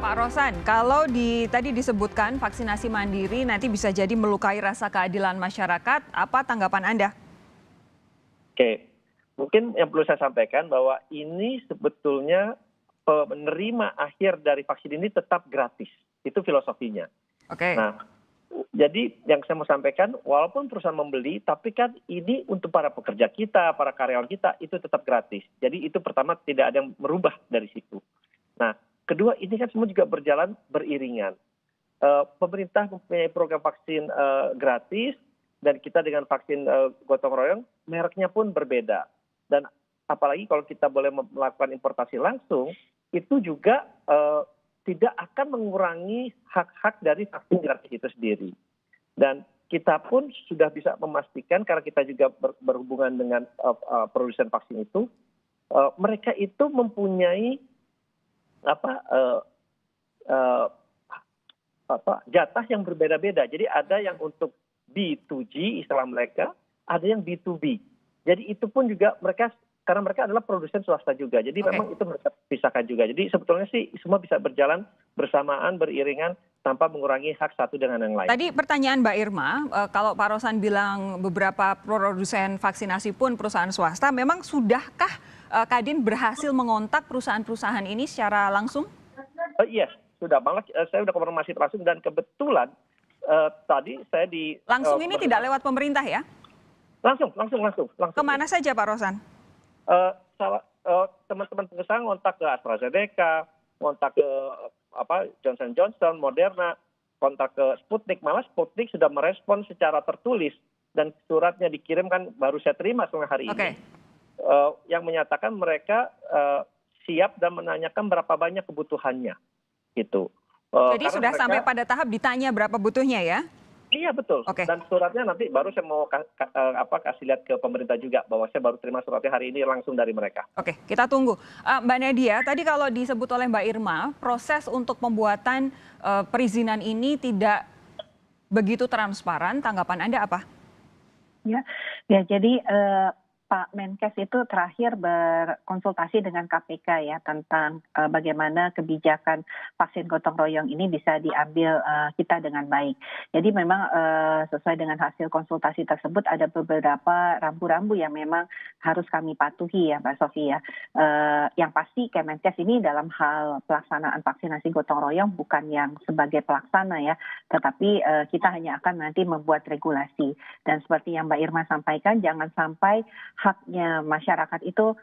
Pak Rosan, kalau tadi disebutkan vaksinasi mandiri nanti bisa jadi melukai rasa keadilan masyarakat, apa tanggapan Anda? Oke, mungkin yang perlu saya sampaikan bahwa ini sebetulnya penerima akhir dari vaksin ini tetap gratis. Itu filosofinya. Oke. Nah, jadi yang saya mau sampaikan, walaupun perusahaan membeli, tapi kan ini untuk para pekerja kita, para karyawan kita, itu tetap gratis. Jadi itu pertama tidak ada yang merubah dari situ. Nah, kedua ini kan semua juga berjalan beriringan. Pemerintah mempunyai program vaksin gratis, dan kita dengan vaksin gotong royong, mereknya pun berbeda. Dan apalagi kalau kita boleh melakukan importasi langsung, itu juga tidak akan mengurangi hak-hak dari vaksin gratis itu sendiri. Dan kita pun sudah bisa memastikan, karena kita juga berhubungan dengan produsen vaksin itu, mereka itu mempunyai jatah yang berbeda-beda. Jadi ada yang untuk B2G istilah mereka, ada yang B2B. Jadi itu pun juga mereka, karena mereka adalah produsen swasta juga. Jadi memang itu mereka pisahkan juga. Jadi sebetulnya sih semua bisa berjalan bersamaan, beriringan, tanpa mengurangi hak satu dengan yang lain. Tadi pertanyaan Mbak Irma, kalau Pak Rosan bilang beberapa produsen vaksinasi pun perusahaan swasta, memang sudahkah Kadin berhasil mengontak perusahaan-perusahaan ini secara langsung? Iya, sudah. Malah saya sudah konfirmasi langsung, dan kebetulan tadi saya Langsung ini tidak lewat pemerintah ya? Langsung. Kemana saja Pak Rosan? Teman-teman pengusaha ngontak ke AstraZeneca, ngontak ke Johnson Johnson, Moderna, kontak ke Sputnik. Malah Sputnik sudah merespon secara tertulis, dan suratnya dikirimkan, baru saya terima setengah hari ini. Yang menyatakan mereka siap dan menanyakan berapa banyak kebutuhannya, gitu. Jadi sudah mereka sampai pada tahap ditanya berapa butuhnya ya? Iya betul. Dan suratnya nanti baru saya mau kasih lihat ke pemerintah juga, bahwa saya baru terima suratnya hari ini langsung dari mereka. Oke, kita tunggu. Mbak Nadia, tadi kalau disebut oleh Mbak Irma, proses untuk pembuatan perizinan ini tidak begitu transparan. Tanggapan Anda apa? Ya jadi Pak Menkes itu terakhir berkonsultasi dengan KPK ya tentang bagaimana kebijakan vaksin gotong royong ini bisa diambil kita dengan baik. Jadi memang sesuai dengan hasil konsultasi tersebut ada beberapa rambu-rambu yang memang harus kami patuhi ya Mbak Sofi ya. Yang pasti Kemenkes ini dalam hal pelaksanaan vaksinasi gotong royong bukan yang sebagai pelaksana ya, tetapi kita hanya akan nanti membuat regulasi. Dan seperti yang Mbak Irma sampaikan, jangan sampai haknya masyarakat itu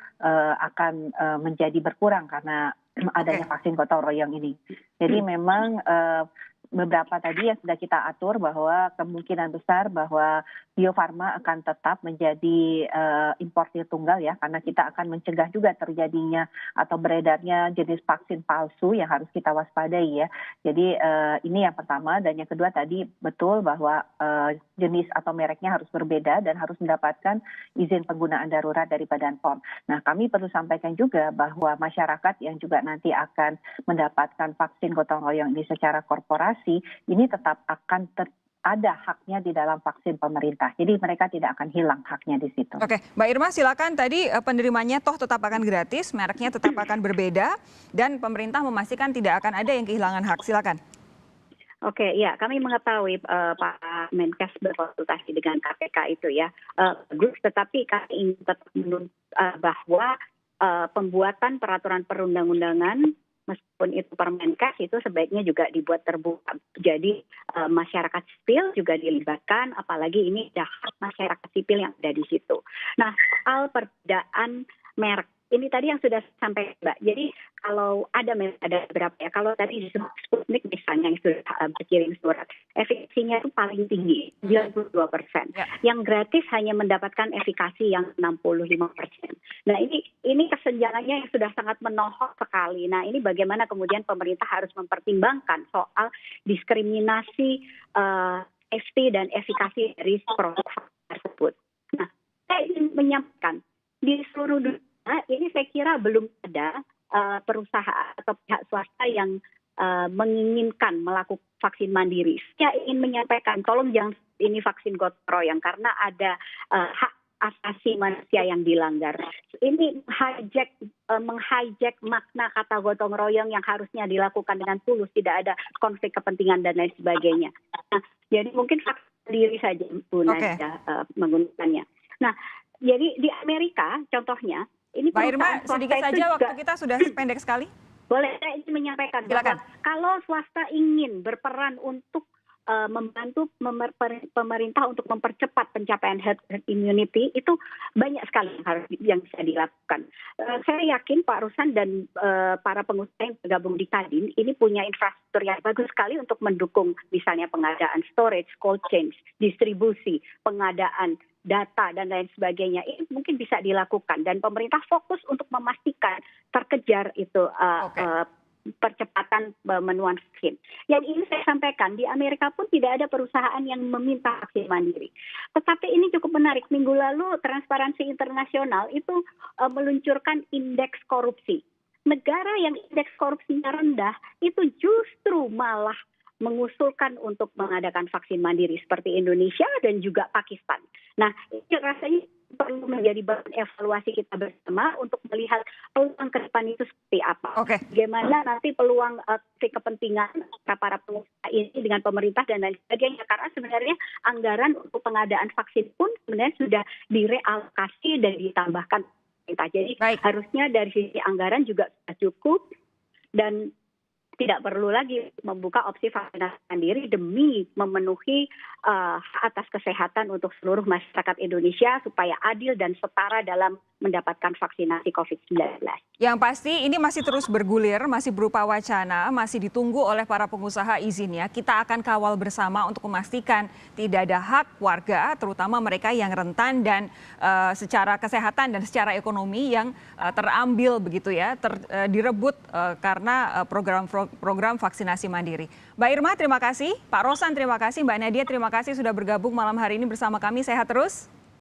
akan menjadi berkurang karena adanya vaksin gotong royong ini. Jadi memang beberapa tadi yang sudah kita atur bahwa kemungkinan besar bahwa Bio Farma akan tetap menjadi importir tunggal ya, karena kita akan mencegah juga terjadinya atau beredarnya jenis vaksin palsu yang harus kita waspadai ya. Jadi ini yang pertama, dan yang kedua tadi betul bahwa jenis atau mereknya harus berbeda dan harus mendapatkan izin penggunaan darurat dari Badan POM. Nah, kami perlu sampaikan juga bahwa masyarakat yang juga nanti akan mendapatkan vaksin gotong royong ini secara korporasi, ini tetap akan ada haknya di dalam vaksin pemerintah. Jadi mereka tidak akan hilang haknya di situ. Oke, Mbak Irma silakan. Tadi penerimanya toh tetap akan gratis, mereknya tetap akan berbeda, dan pemerintah memastikan tidak akan ada yang kehilangan hak. Silakan. Oke, ya kami mengetahui Pak Menkes berkonsultasi dengan KPK itu ya. Bagus, tetapi kami ingin tetap menuntut bahwa pembuatan peraturan perundang-undangan, meskipun itu Permenkes, itu sebaiknya juga dibuat terbuka. Jadi masyarakat sipil juga dilibatkan, apalagi ini ada hak masyarakat sipil yang ada di situ. Nah, soal perbedaan merek, ini tadi yang sudah sampai Mbak. Jadi kalau ada berapa ya, kalau tadi disebut Sputnik misalnya yang sudah berkirim surat, efikasinya itu paling tinggi, 92%. Ya. Yang gratis hanya mendapatkan efikasi yang 65%. Nah ini kesenjangannya yang sudah sangat menohok sekali. Nah ini bagaimana kemudian pemerintah harus mempertimbangkan soal diskriminasi safety dan efikasi dari produk tersebut. Nah saya ingin menyampaikan di seluruh dunia ini saya kira belum ada perusahaan atau pihak swasta yang menginginkan melakukan vaksin mandiri. Saya ingin menyampaikan, tolong jangan ini vaksin gotong royong karena ada hak asasi manusia yang dilanggar. Ini menghijack makna kata gotong royong yang harusnya dilakukan dengan tulus, tidak ada konflik kepentingan dan lain sebagainya. Nah, jadi mungkin fakta diri saja Bu Nadia menggunakannya. Nah, jadi di Amerika contohnya, ini Mbak Irma, sedikit saja waktu kita sudah pendek sekali. Boleh saya ingin menyampaikan bahwa kalau swasta ingin berperan untuk membantu pemerintah untuk mempercepat pencapaian herd immunity, itu banyak sekali yang bisa dilakukan. Saya yakin Pak Ruslan dan para pengusaha yang bergabung di Kadin ini punya infrastruktur yang bagus sekali untuk mendukung misalnya pengadaan storage, cold chain, distribusi, pengadaan data dan lain sebagainya. Ini mungkin bisa dilakukan dan pemerintah fokus untuk memastikan terkejar itu percepatan pemenuhan vaksin. Yang ini saya sampaikan, di Amerika pun tidak ada perusahaan yang meminta vaksin mandiri. Tetapi ini cukup menarik. Minggu lalu Transparansi Internasional itu meluncurkan indeks korupsi. Negara yang indeks korupsinya rendah itu justru malah mengusulkan untuk mengadakan vaksin mandiri seperti Indonesia dan juga Pakistan. Nah, ini rasanya perlu menjadi bahan evaluasi kita bersama untuk melihat peluang ke depan itu seperti apa. Bagaimana nanti peluang kepentingan para pengusaha ini dengan pemerintah dan lain sebagainya. Karena sebenarnya anggaran untuk pengadaan vaksin pun sebenarnya sudah direalokasi dan ditambahkan pemerintah. Jadi harusnya dari sisi anggaran juga sudah cukup dan tidak perlu lagi membuka opsi vaksinasi mandiri demi memenuhi hak atas kesehatan untuk seluruh masyarakat Indonesia supaya adil dan setara dalam mendapatkan vaksinasi COVID-19. Yang pasti ini masih terus bergulir, masih berupa wacana, masih ditunggu oleh para pengusaha izinnya. Kita akan kawal bersama untuk memastikan tidak ada hak warga, terutama mereka yang rentan dan secara kesehatan dan secara ekonomi yang terambil begitu ya, direbut karena program vaksinasi mandiri. Mbak Irma, terima kasih. Pak Rosan, terima kasih. Mbak Nadia, terima kasih sudah bergabung malam hari ini bersama kami. Sehat terus.